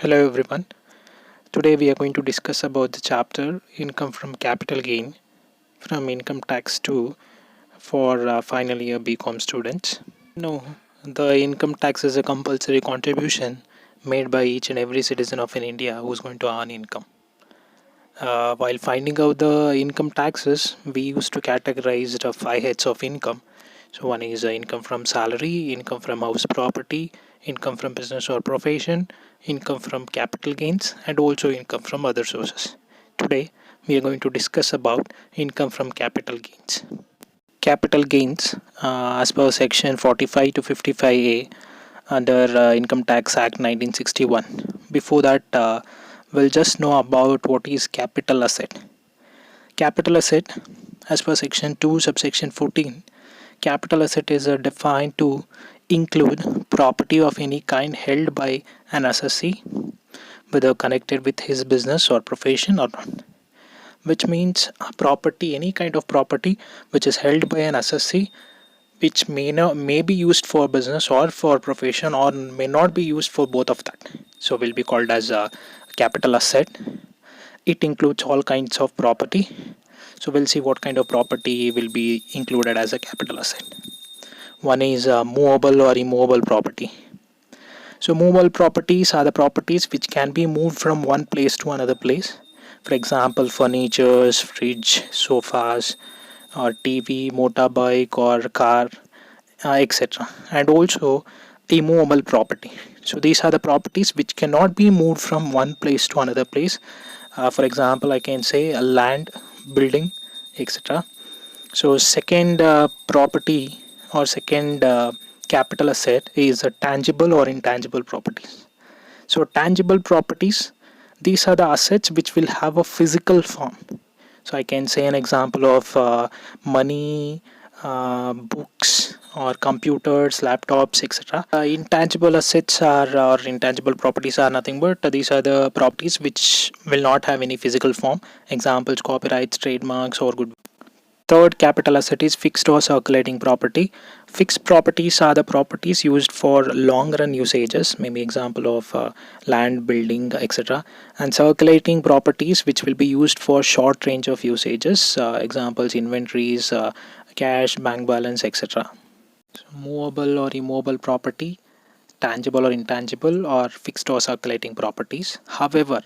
Hello everyone. Today we are going to discuss about the chapter income from capital gain from income tax 2 for final year BCom students. No, the income tax is a compulsory contribution made by each and every citizen of India who is going to earn income. While finding out the income taxes, we used to categorize the five heads of income. So one is income from salary, income from house property, income from business or profession, income from capital gains, and also income from other sources. Today we are going to discuss about income from capital gains. Capital gains, as per section 45 to 55A under Income Tax Act 1961. Before that, we'll just know about what is capital asset. Capital asset, as per section 2 subsection 14, capital asset is defined to include property of any kind held by an assessee, whether connected with his business or profession or not. Which means property, any kind of property which is held by an assessee, which may be used for business or for profession, or may not be used for both of that. So will be called as a capital asset. It includes all kinds of property. So we'll see what kind of property will be included as a capital asset. One is movable or immovable property. So movable properties are the properties which can be moved from one place to another place. For example, furnitures, fridge, sofas, or TV, motorbike, or car, etc. And also immovable property. So these are the properties which cannot be moved from one place to another place. For example, I can say a land, building, etc. So second property or second capital asset is tangible or intangible properties. So tangible properties, these are the assets which will have a physical form. So I can say an example of money, books, or computers, laptops, etc. Intangible assets are or intangible properties are nothing but these are the properties which will not have any physical form. Examples: copyrights, trademarks, or good. Third capital asset is fixed or circulating property. Fixed properties are the properties used for long run usages, maybe example of land, building, etc. And circulating properties which will be used for short range of usages, examples inventories, cash, bank balance, etc. So movable or immovable property, tangible or intangible, or fixed or circulating properties. However,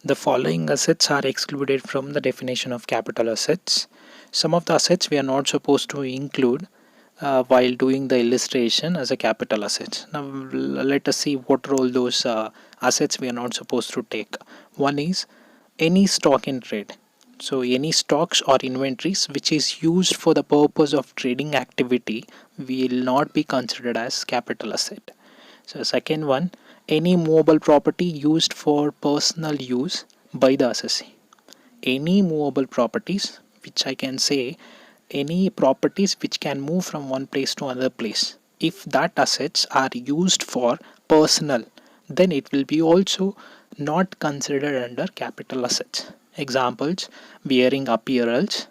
the following assets are excluded from the definition of capital assets. Some of the assets we are not supposed to include while doing the illustration as a capital asset. Now let us see what role those assets we are not supposed to take. One is any stock in trade. So any stocks or inventories which is used for the purpose of trading activity will not be considered as capital asset. So second one, any movable property used for personal use by the assessee. Any movable properties, which I can say any properties which can move from one place to another place. If that assets are used for personal, then it will be also not considered under capital assets. Examples: wearing apparels,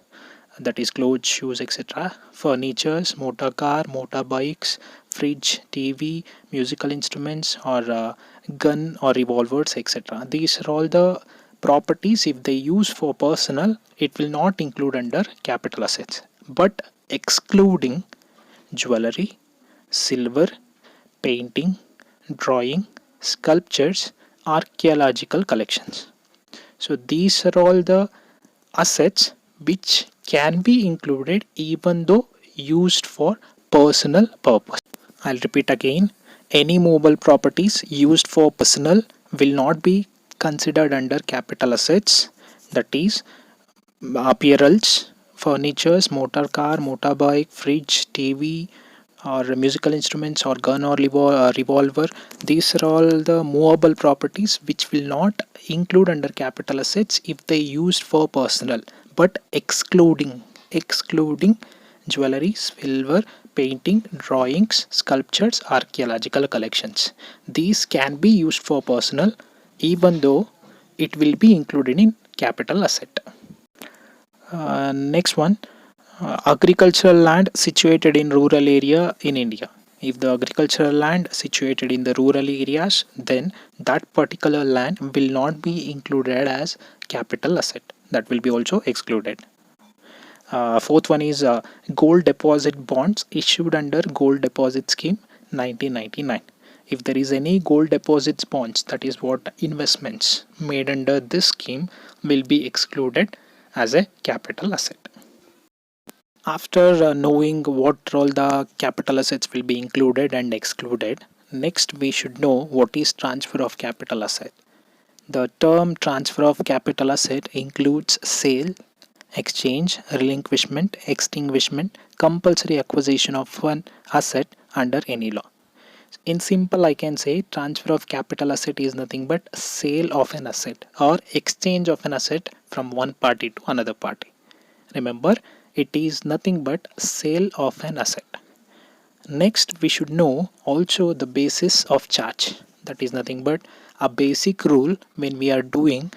that is clothes, shoes, etc. Furnitures, motor car, motorbikes, fridge, TV, musical instruments, or gun or revolvers, etc. These are all the properties. If they use for personal, it will not include under capital assets, but excluding jewelry, silver, painting, drawing, sculptures, archaeological collections. So these are all the assets which can be included even though used for personal purpose. I'll repeat again, any movable properties used for personal will not be considered under capital assets, that is apparels, furnitures, motor car, motorbike, fridge, TV, or musical instruments, or gun or revolver. These are all the movable properties which will not include under capital assets if they used for personal, but excluding jewelry, silver, painting, drawings, sculptures, archaeological collections. These can be used for personal even though it will be included in capital asset. Next one, agricultural land situated in rural area in India. If the agricultural land situated in the rural areas, then that particular land will not be included as capital asset. That will be also excluded. Fourth one is gold deposit bonds issued under Gold Deposit Scheme 1999. If there is any gold deposits bonds, that is what investments made under this scheme will be excluded as a capital asset. After knowing what all the capital assets will be included and excluded, next we should know what is transfer of capital asset. The term transfer of capital asset includes sale, exchange, relinquishment, extinguishment, compulsory acquisition of one asset under any law. In simple, I can say transfer of capital asset is nothing but sale of an asset or exchange of an asset from one party to another party. Remember, it is nothing but sale of an asset. Next, we should know also the basis of charge. That is nothing but a basic rule when we are doing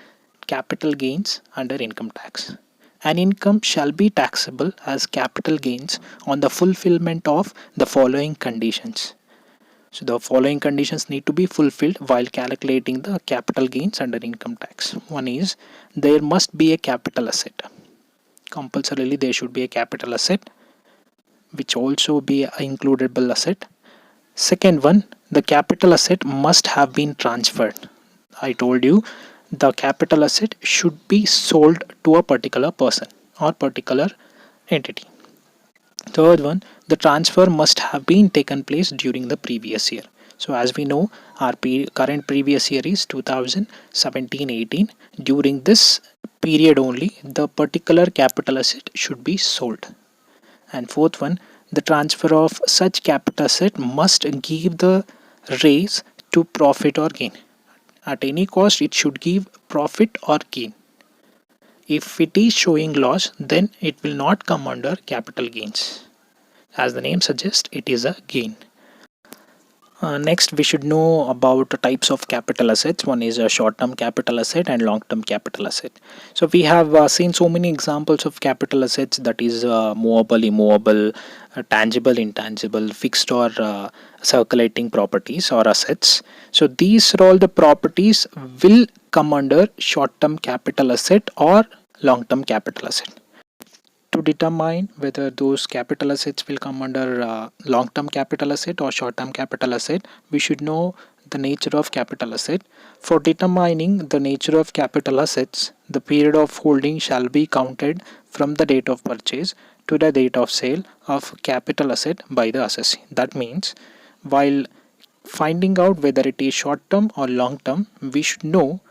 capital gains under income tax. An income shall be taxable as capital gains on the fulfillment of the following conditions. So the following conditions need to be fulfilled while calculating the capital gains under income tax. One is there must be a capital asset. Compulsorily there should be a capital asset which also be a includable asset. Second one, the capital asset must have been transferred. I told you the capital asset should be sold to a particular person or particular entity. Third one, the transfer must have been taken place during the previous year. So as we know, our current previous year is 2017-18. During this period only, the particular capital asset should be sold. And fourth one, the transfer of such capital asset must give the raise to profit or gain. At any cost, it should give profit or gain. If it is showing loss, then it will not come under capital gains. As the name suggests, it is a gain. Next, we should know about the types of capital assets. One is a short-term capital asset and long-term capital asset. So we have seen so many examples of capital assets, that is movable, immovable, tangible, intangible, fixed or circulating properties or assets. So these are all the properties will come under short-term capital asset or long-term capital asset. To determine whether those capital assets will come under long-term capital asset or short-term capital asset, we should know the nature of capital asset. For determining the nature of capital assets, the period of holding shall be counted from the date of purchase to the date of sale of capital asset by the assessee. That means while finding out whether it is short-term or long-term, we should know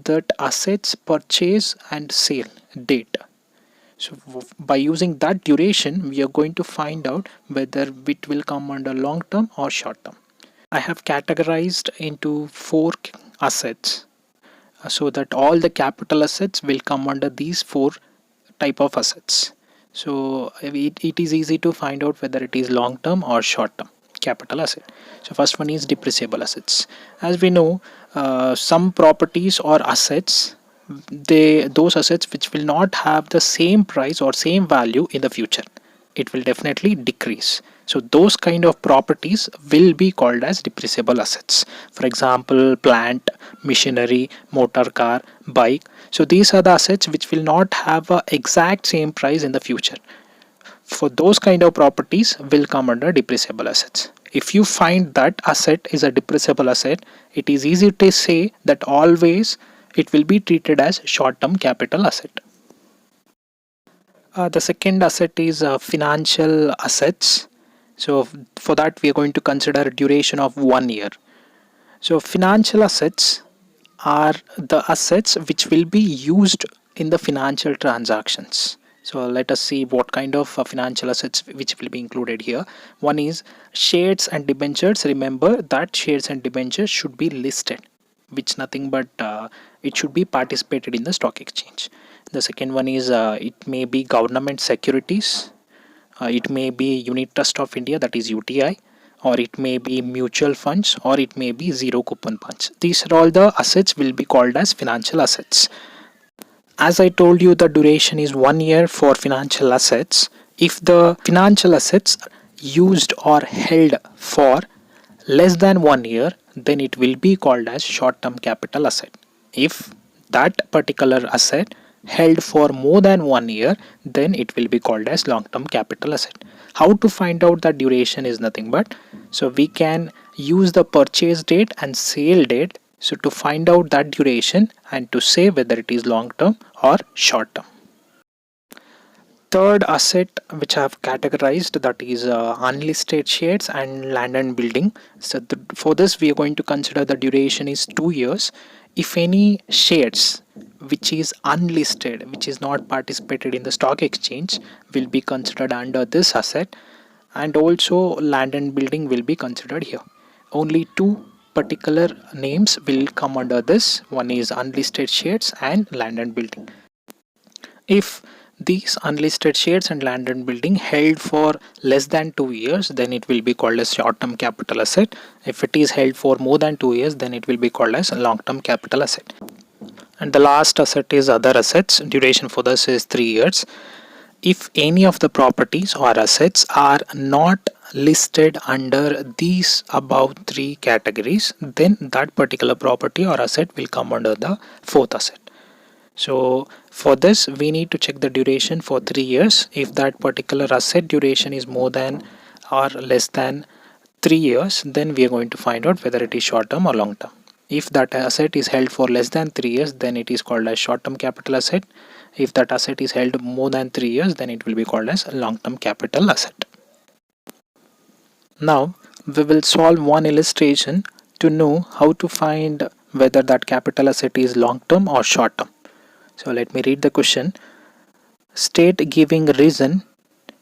that assets purchase and sale date. So by using that duration, we are going to find out whether it will come under long term or short term. I have categorized into four assets so that all the capital assets will come under these four type of assets. So it is easy to find out whether it is long term or short term capital asset. So first one is depreciable assets. As we know, some properties or assets, those assets which will not have the same price or same value in the future, it will definitely decrease. So those kind of properties will be called as depreciable assets. For example, plant, machinery, motor car, bike. So these are the assets which will not have a exact same price in the future. For those kind of properties will come under depreciable assets. If you find that asset is a depreciable asset, it is easy to say that always it will be treated as short-term capital asset. The second asset is financial assets. So for that we are going to consider a duration of 1 year. So financial assets are the assets which will be used in the financial transactions. So let us see what kind of financial assets which will be included here. One is shares and debentures. Remember that shares and debentures should be listed, which nothing but it should be participated in the stock exchange. The second one is it may be government securities, it may be unit trust of India, that is UTI, or it may be mutual funds, or it may be zero coupon funds. These are all the assets will be called as financial assets. As I told you, the duration is 1 year for financial assets. If the financial assets used or held for less than 1 year, then it will be called as short-term capital asset. If that particular asset held for more than 1 year, then it will be called as long-term capital asset. How to find out that duration is nothing but, so we can use the purchase date and sale date, so to find out that duration and to say whether it is long-term or short-term. Third asset which I have categorized, that is unlisted shares and land and building. So for this we are going to consider the duration is 2 years. If any shares which is unlisted, which is not participated in the stock exchange, will be considered under this asset, and also land and building will be considered here. Only two particular names will come under this. One is unlisted shares and land and building. If these unlisted shares and land and building held for less than 2 years, then it will be called as short-term capital asset. If it is held for more than 2 years, then it will be called as long-term capital asset. And the last asset is other assets. Duration for this is 3 years. If any of the properties or assets are not listed under these above three categories, then that particular property or asset will come under the fourth asset. So for this we need to check the duration for 3 years. If that particular asset duration is more than or less than 3 years, then we are going to find out whether it is short term or long term. If that asset is held for less than 3 years, then it is called as short term capital asset. If that asset is held more than 3 years, then it will be called as long term capital asset. Now we will solve one illustration to know how to find whether that capital asset is long term or short term. So let me read the question. State giving reason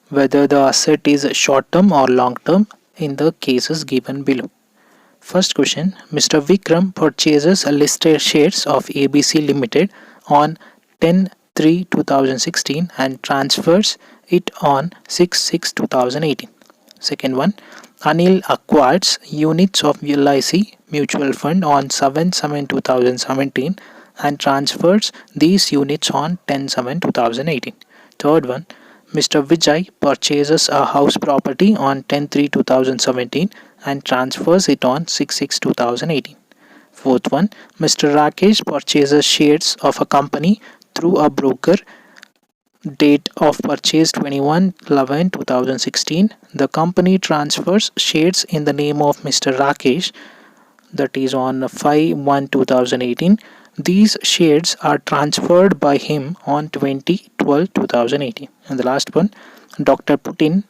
whether the asset is short term or long term in the cases given below. First question, Mr. Vikram purchases listed shares of ABC Limited on 10/3/2016 and transfers it on 6/6/2018. Second one, Anil acquires units of LIC mutual fund on 7/7/2017 and transfers these units on 10/7/2018. Third one, Mr. Vijay purchases a house property on 10/3/2017 and transfers it on 6/6/2018. Fourth one, Mr. Rakesh purchases shares of a company through a broker. Date of purchase 21/11/2016. The company transfers shares in the name of Mr. Rakesh, that is on 5/1/2018. These shares are transferred by him on 20/12/2018. And the last one, Dr. Putin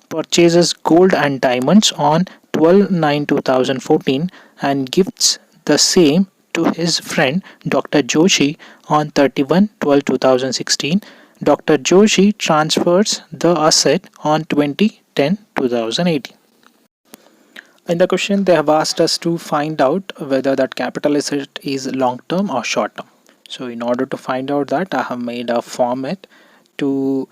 purchases gold and diamonds on 12/9/2014 and gifts the same to his friend Dr. Joshi on 31/12/2016. Dr. Joshi transfers the asset on 20/10/2018. In the question, they have asked us to find out whether that capital asset is long term or short term. So in order to find out that, I have made a format to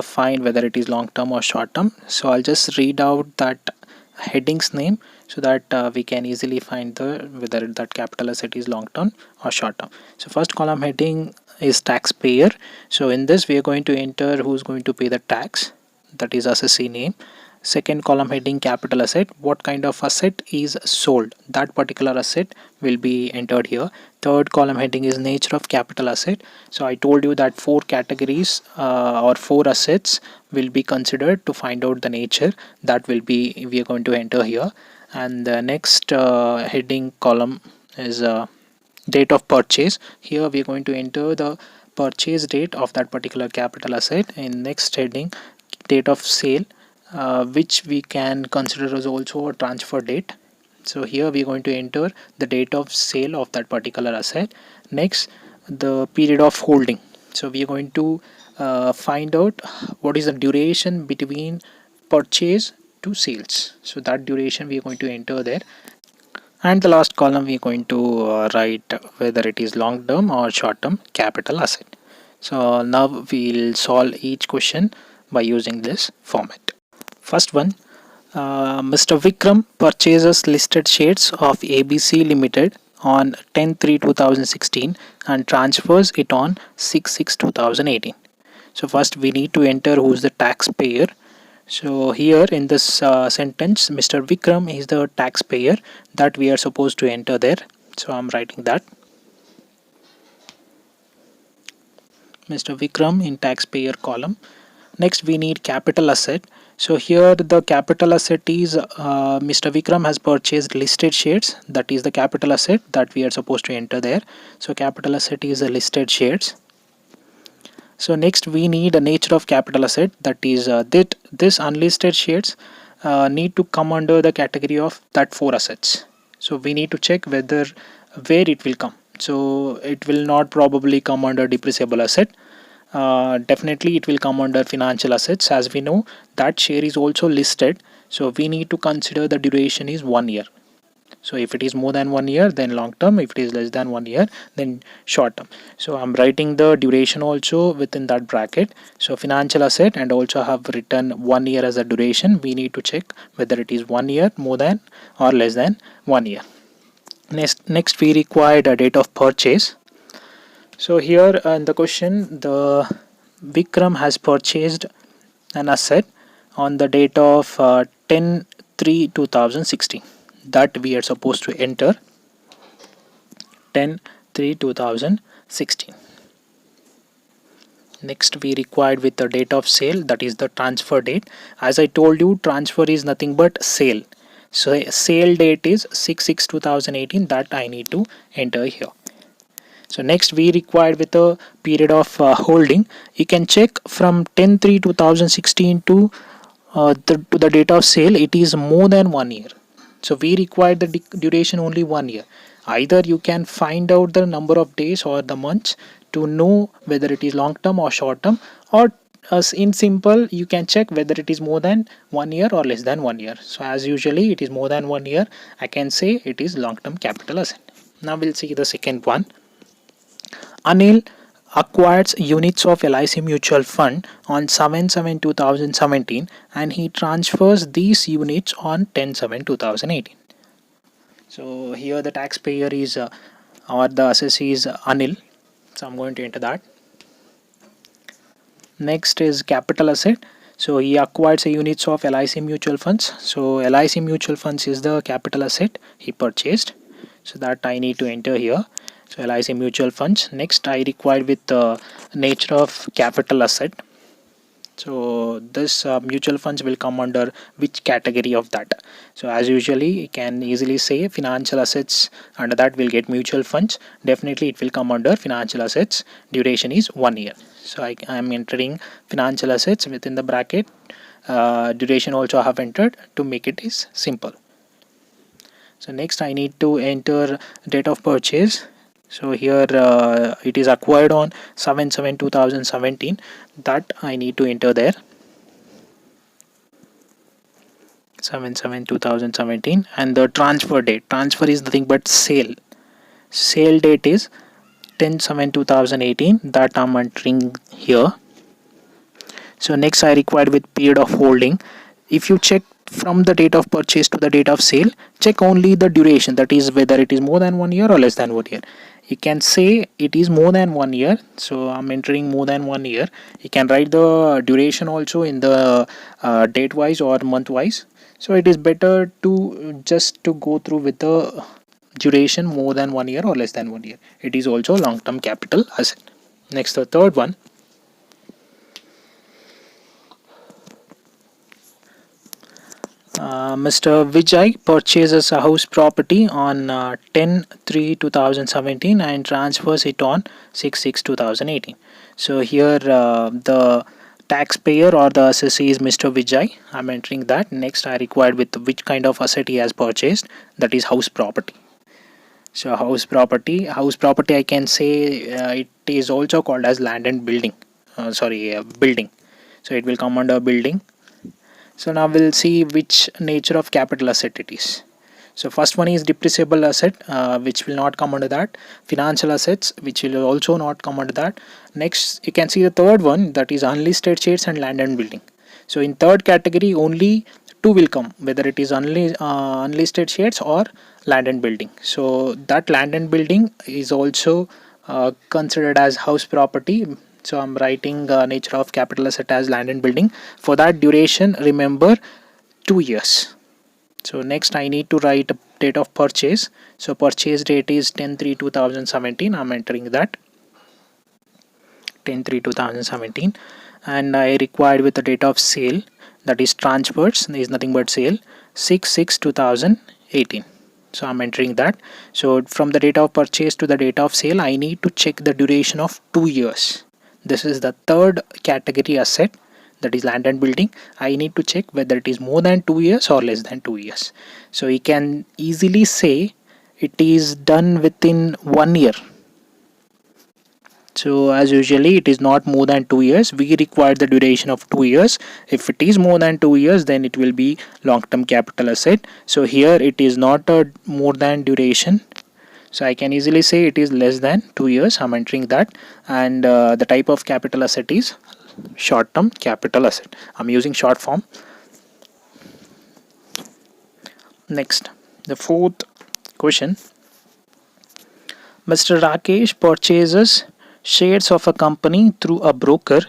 find whether it is long term or short term. So I'll just read out that heading's name so that we can easily find the whether that capital asset is long term or short term. So first column heading is taxpayer. So in this we are going to enter who's going to pay the tax, that is assessee name. Second column heading capital asset, what kind of asset is sold, that particular asset will be entered here. Third column heading is nature of capital asset. So I told you that four categories or four assets will be considered to find out the nature, that will be we are going to enter here. And the next heading column is date of purchase. Here we are going to enter the purchase date of that particular capital asset. In next heading, date of sale, which we can consider as also a transfer date. So here we are going to enter the date of sale of that particular asset. Next, the period of holding. So we are going to find out what is the duration between purchase to sales. So that duration we are going to enter there. And the last column we are going to write whether it is long term or short term capital asset. So now we'll solve each question by using this format. First one, Mr. Vikram purchases listed shares of ABC Limited on 10/3/2016 and transfers it on 6/6/2018. So first we need to enter who's the taxpayer. So here in this sentence, Mr. Vikram is the taxpayer that we are supposed to enter there. So I'm writing that Mr. Vikram in taxpayer column. Next, we need capital asset. So here the capital asset is Mr. Vikram has purchased listed shares. That is the capital asset that we are supposed to enter there. So capital asset is the listed shares. So next we need a nature of capital asset, that is that this unlisted shares need to come under the category of that four assets. So we need to check whether where it will come. So it will not probably come under depreciable asset. Definitely it will come under financial assets, as we know that share is also listed. So we need to consider the duration is 1 year. So if it is more than 1 year, then long term. If it is less than 1 year, then short term. So I'm writing the duration also within that bracket. So financial asset, and also have written 1 year as a duration. We need to check whether it is 1 year, more than or less than 1 year. Next we required a date of purchase. So here in the question, the Vikram has purchased an asset on the date of 10/3/2016. That we are supposed to enter 10/3/2016. Next we required with the date of sale, that is the transfer date. As I told you, transfer is nothing but sale. So sale date is 6/6/2018, that I need to enter here. So next we required with a period of holding. You can check from 10/3/2016 to the date of sale, it is more than 1 year. So we require the duration only 1 year. Either you can find out the number of days or the months to know whether it is long term or short term, or as in simple you can check whether it is more than 1 year or less than 1 year. So as usually it is more than 1 year, I can say it is long term capital asset. Now we'll see the second one. Anil acquires units of LIC mutual fund on 7/7/2017 and he transfers these units on 10/7/2018. So here the taxpayer is or the assessee is Anil. So I'm going to enter that. Next is capital asset. So he acquires a units of LIC mutual funds. So LIC mutual funds is the capital asset he purchased. So that I need to enter here. So LIC mutual funds. Next I require with the nature of capital asset. So this mutual funds will come under which category of that. So as usually you can easily say financial assets, under that will get mutual funds. Definitely it will come under financial assets. Duration is 1 year. So I am entering financial assets within the bracket. Duration also I have entered to make it is simple. So next I need to enter date of purchase. So here it is acquired on 7/7/2017, that I need to enter there 7/7/2017. And the transfer is nothing but sale date is 10/7/2018, that I'm entering here. So next I required with period of holding. If you check from the date of purchase to the date of sale, check only the duration, that is whether it is more than 1 year or less than 1 year. You can say it is more than 1 year, so I'm entering more than 1 year. You can write the duration also in the date wise or month wise. So it is better to just to go through with the duration more than 1 year or less than 1 year. It is also long term capital asset. Next, the third one. Mr. Vijay purchases a house property on 10/3/2017 and transfers it on 6/6/2018. So here the taxpayer or the assessee is Mr. Vijay. I'm entering that. Next I required with which kind of asset he has purchased, that is house property. So house property I can say it is also called as land and building. Building. So it will come under building. So now we'll see which nature of capital asset it is. So first one is depreciable asset, which will not come under that. Financial assets, which will also not come under that. Next, you can see the third one, that is unlisted shares and land and building. So in third category, only two will come, whether it is unlisted shares or land and building. So that land and building is also considered as house property. So I'm writing nature of capital asset as land and building. For that duration, remember 2 years. So next I need to write a date of purchase. So purchase date is 10/3/2017. I'm entering that 10/3/2017, and I required with the date of sale, that is transfers, there is nothing but sale, 6/6/2018. So I'm entering that. So from the date of purchase to the date of sale, I need to check the duration of 2 years. This is the third category asset, that is land and building. I need to check whether it is more than 2 years or less than 2 years. So you can easily say it is done within 1 year. So as usually it is not more than 2 years. We require the duration of 2 years. If it is more than 2 years, then it will be long-term capital asset. So here it is not a more than duration. So I can easily say it is less than 2 years. I'm entering that, and the type of capital asset is short-term capital asset. I'm using short form. Next, the fourth question. Mr. Rakesh purchases shares of a company through a broker.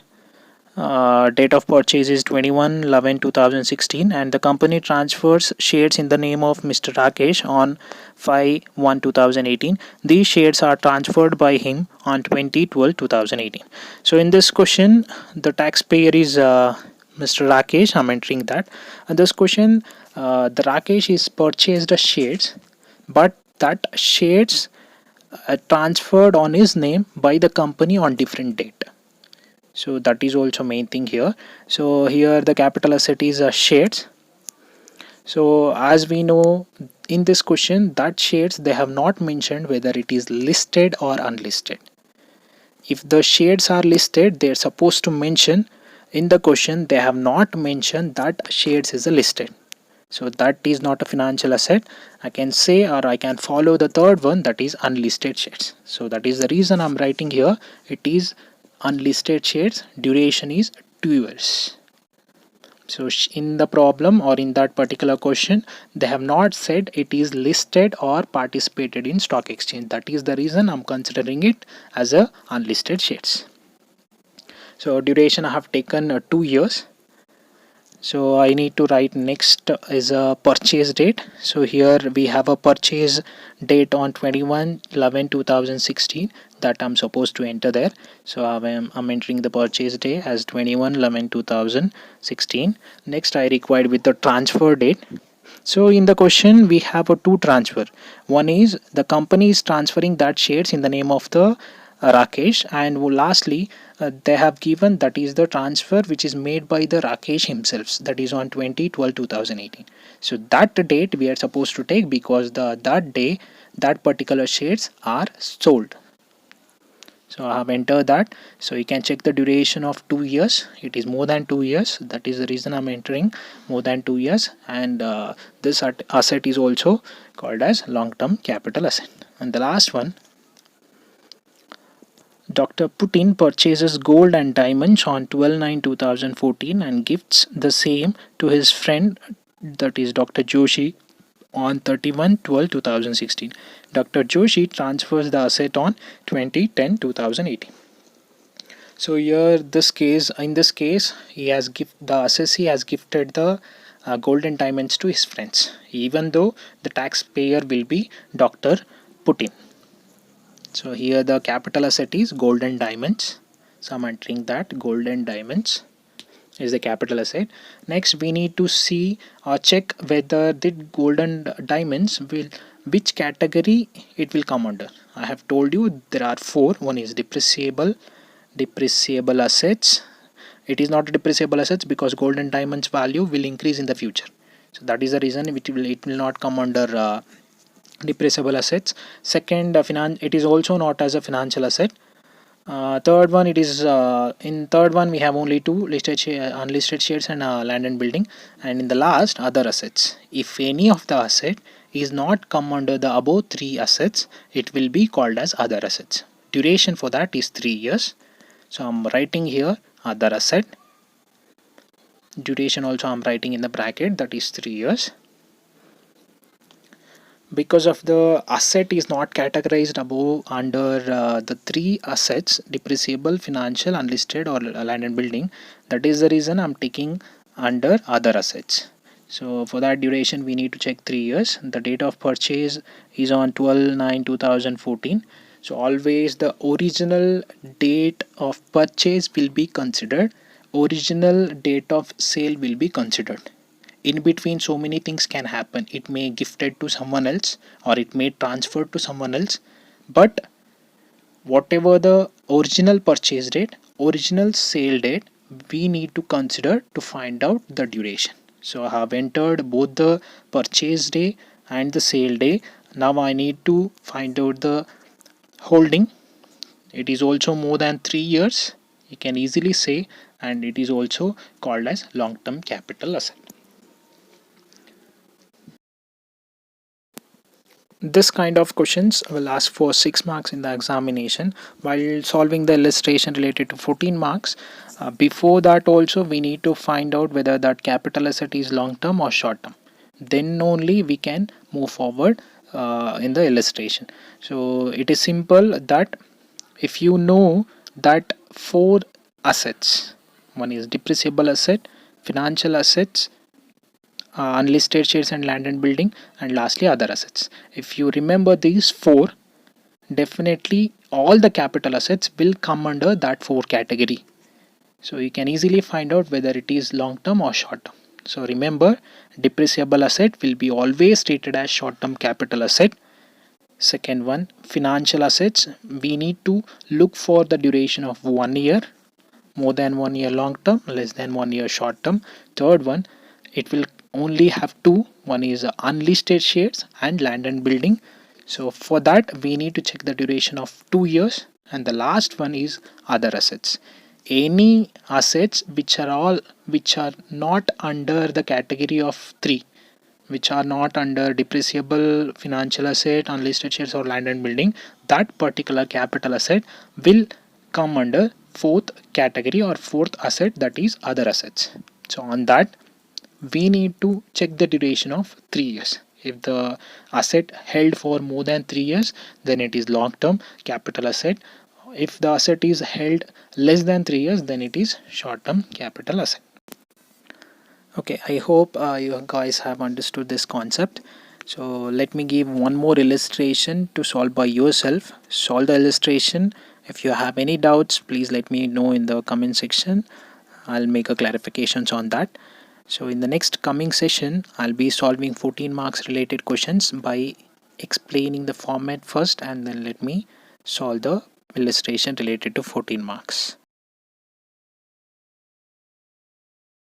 Date of purchase is 21/11/2016, and the company transfers shares in the name of Mr. Rakesh on 5/1/2018. These shares are transferred by him on 20/12/2018. So in this question, the taxpayer is Mr. Rakesh. I'm entering that. And this question, the Rakesh is purchased the shares, but that shares transferred on his name by the company on different date. So that is also main thing here. So here the capital asset is shares. So as we know, in this question, that shares, they have not mentioned whether it is listed or unlisted. If the shares are listed, they are supposed to mention. In the question, they have not mentioned that shares is a listed. So that is not a financial asset. I can say, or I can follow the third one, that is unlisted shares. So that is the reason I'm writing here. It is unlisted shares. Duration is 2 years. So in the problem, or in that particular question, they have not said it is listed or participated in stock exchange. That is the reason I'm considering it as a unlisted shares. So duration I have taken 2 years. So I need to write next is a purchase date. So here we have a purchase date on 21/11/2016 that I'm supposed to enter there. So I'm entering the purchase day as 21/11/2016. Next I required with the transfer date. So in the question we have a two transfer. One is the company is transferring that shares in the name of the Rakesh, and lastly they have given that is the transfer which is made by the Rakesh himself, that is on 20/12/2018. So that date we are supposed to take because that day that particular shares are sold. So I have entered that. So you can check the duration of 2 years. It is more than 2 years. That is the reason I'm entering more than 2 years. And this asset is also called as long-term capital asset. And the last one, Dr. Putin purchases gold and diamonds on 12/9/2014 and gifts the same to his friend, that is Dr. Joshi, on 31/12/2016. Dr. Joshi transfers the asset on 20/10/2018. So here in this case he has the assessee has gifted the gold and diamonds to his friends, even though the taxpayer will be Dr. Putin. So here the capital asset is gold and diamonds. So I'm entering that gold and diamonds is the capital asset. Next we need to see or check whether the gold and diamonds will, which category it will come under. I have told you there are four. One is depreciable assets. It is not depreciable assets because gold and diamonds value will increase in the future. So that is the reason it will not come under depreciable assets. Second, it is also not as a financial asset. Third one, it is in third one we have only two unlisted shares and land and building, and in the last other assets. If any of the asset is not come under the above three assets, it will be called as other assets. Duration for that is 3 years. So I'm writing here other asset. Duration also I'm writing in the bracket, that is 3 years. because of the asset is not categorized above under the three assets: depreciable, financial, unlisted, or land and building. That is the reason I'm taking under other assets. So for that duration we need to check 3 years. The date of purchase is on 12/9/2014. So always the original date of purchase will be considered, original date of sale will be considered. In between so many things can happen. It may gifted to someone else or it may transferred to someone else, but whatever the original purchase date, original sale date, we need to consider to find out the duration. So I have entered both the purchase day and the sale day. Now I need to find out the holding. It is also more than 3 years, you can easily say, and it is also called as long term capital asset. This kind of questions will ask for 6 marks in the examination while solving the illustration related to 14 marks. Before that also we need to find out whether that capital asset is long term or short term. Then only we can move forward in the illustration. So it is simple that if you know that 4 assets, one is depreciable asset, financial assets, unlisted shares and land and building, and lastly other assets. If you remember these 4, definitely all the capital assets will come under that 4 category. So you can easily find out whether it is long term or short term. So remember, depreciable asset will be always treated as short term capital asset. Second one, financial assets, we need to look for the duration of 1 year, more than 1 year long term, less than 1 year short term. Third one, it will only have two, one is unlisted shares and land and building. So for that we need to check the duration of 2 years. And the last one is other assets, any assets which are not under the category of 3, which are not under depreciable, financial asset, unlisted shares, or land and building. That particular capital asset will come under fourth category or fourth asset, that is other assets. So on that we need to check the duration of 3 years. If the asset held for more than 3 years, then it is long term capital asset. If the asset is held less than 3 years, then it is short term capital asset. Okay, I hope you guys have understood this concept. So let me give one more illustration to solve by yourself. Solve the illustration. If you have any doubts, please let me know in the comment section. I'll make a clarifications on that. So in the next coming session, I'll be solving 14 marks related questions by explaining the format first, and then let me solve the illustration related to 14 marks.